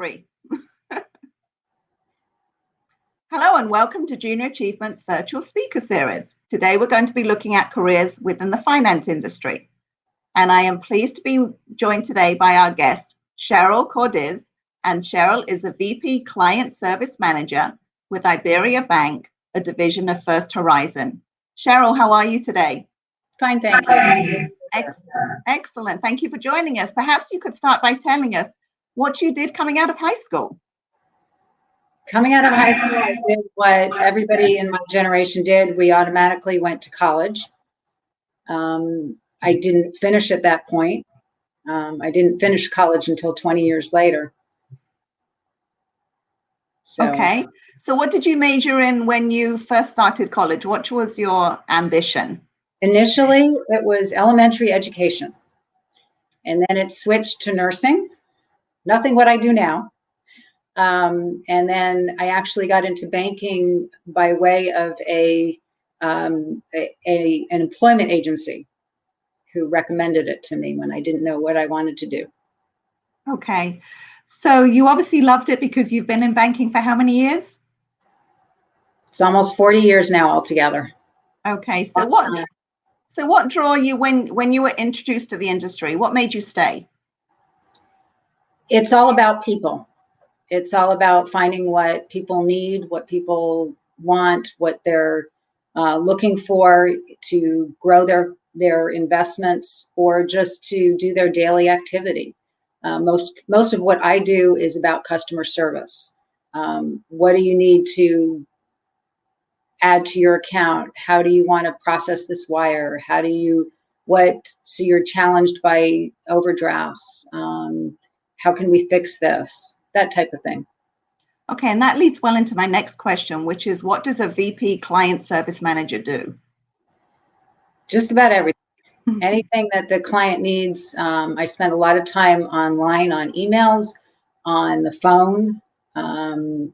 Three. Hello and welcome to Junior Achievement's virtual speaker series. Today we're going to be looking at careers within the finance industry. And I am pleased to be joined today by our guest, Cheryl Cordiz. And Cheryl is a VP Client Service Manager with Iberia Bank, a division of First Horizon. Cheryl, how are you today? Fine, thank you. Excellent. Thank you for joining us. Perhaps you could start by telling us what you did coming out of high school. Coming out of high school, I did what everybody in my generation did. We automatically went to college. I didn't finish at that point. I didn't finish college until 20 years later. Okay. So what did you major in when you first started college? What was your ambition? Initially, it was elementary education. And then it switched to nursing. Nothing what I do now. And then I actually got into banking by way of an employment agency who recommended it to me when I didn't know what I wanted to do. Okay. So you obviously loved it because you've been in banking for how many years? It's almost 40 years now altogether. Okay. So what drew you when you were introduced to the industry? What made you stay? It's all about people. It's all about finding what people need, what people want, what they're looking for to grow their investments or just to do their daily activity. Most of what I do is about customer service. What do you need to add to your account? How do you want to process this wire? So you're challenged by overdrafts. How can we fix this? That type of thing. Okay, and that leads well into my next question, which is what does a VP Client Service Manager do? Just about everything. Anything that the client needs. I spend a lot of time online on emails, on the phone.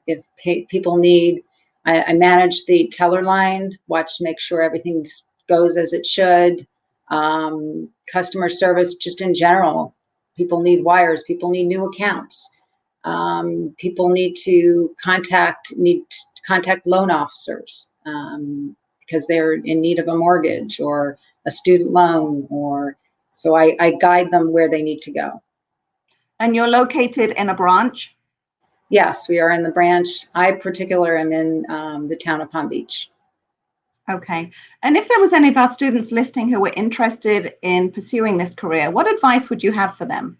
If people need, I manage the teller line, make sure everything goes as it should. Customer service, just in general. People need wires. People need new accounts. People need to contact loan officers because they're in need of a mortgage or a student loan, so I guide them where they need to go. And you're located in a branch? Yes, we are in the branch. I particularly am in the town of Palm Beach. Okay. And if there was any of our students listening who were interested in pursuing this career, what advice would you have for them?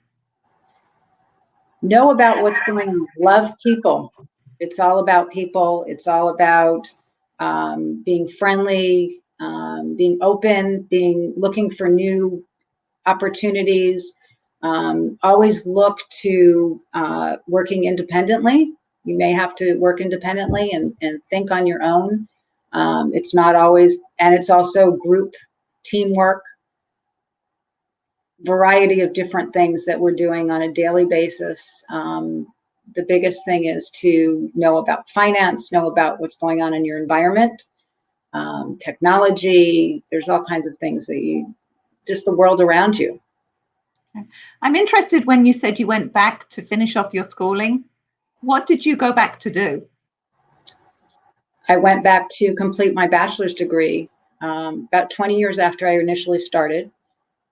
Know about what's going on. Love people. It's all about people. It's all about being friendly, being open, looking for new opportunities. Always look to working independently. You may have to work independently and think on your own. It's not always, and it's also group teamwork, variety of different things that we're doing on a daily basis. The biggest thing is to know about finance, know about what's going on in your environment, technology. There's all kinds of things just the world around you. I'm interested when you said you went back to finish off your schooling. What did you go back to do? I went back to complete my bachelor's degree about 20 years after I initially started,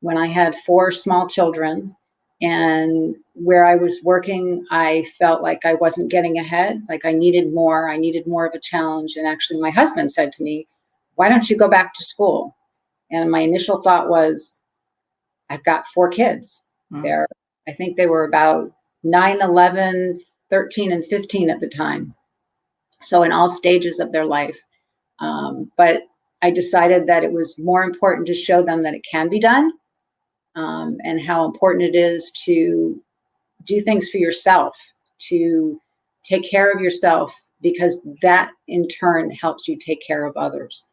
when I had 4 small children, and where I was working, I felt like I wasn't getting ahead, like I needed more of a challenge. And actually my husband said to me, why don't you go back to school? And my initial thought was, I've got 4 kids. I think they were about 9, 11, 13, and 15 at the time. So in all stages of their life. But I decided that it was more important to show them that it can be done. And how important it is to do things for yourself, to take care of yourself, because that in turn helps you take care of others.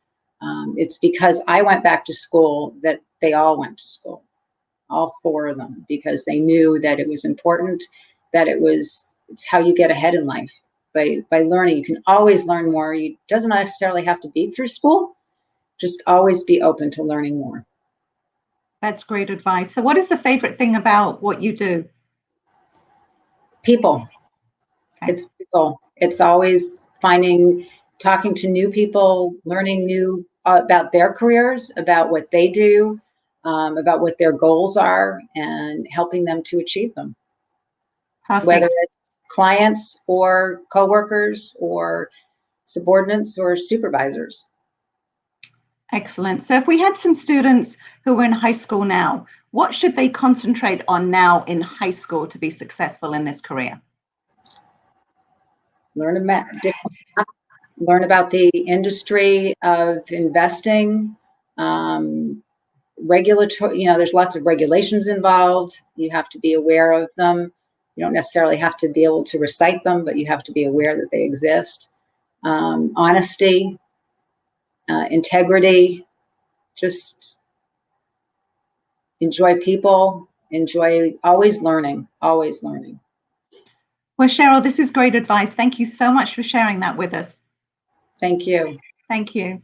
It's because I went back to school that they all went to school, all 4 of them, because they knew that it was important, that it's how you get ahead in life. By learning, you can always learn more. It doesn't necessarily have to be through school, just always be open to learning more. That's great advice. So what is the favorite thing about what you do? People. Okay. It's people. It's always talking to new people, learning new about their careers, about what they do, about what their goals are, and helping them to achieve them. Perfect. Whether it's clients or coworkers or subordinates or supervisors. Excellent. So if we had some students who are in high school now, what should they concentrate on now in high school to be successful in this career? Learn about the industry of investing, regulatory, there's lots of regulations involved. You have to be aware of them. You don't necessarily have to be able to recite them, but you have to be aware that they exist. Honesty, integrity, just enjoy people, always learning. Well, Cheryl, this is great advice. Thank you so much for sharing that with us. Thank you. Thank you.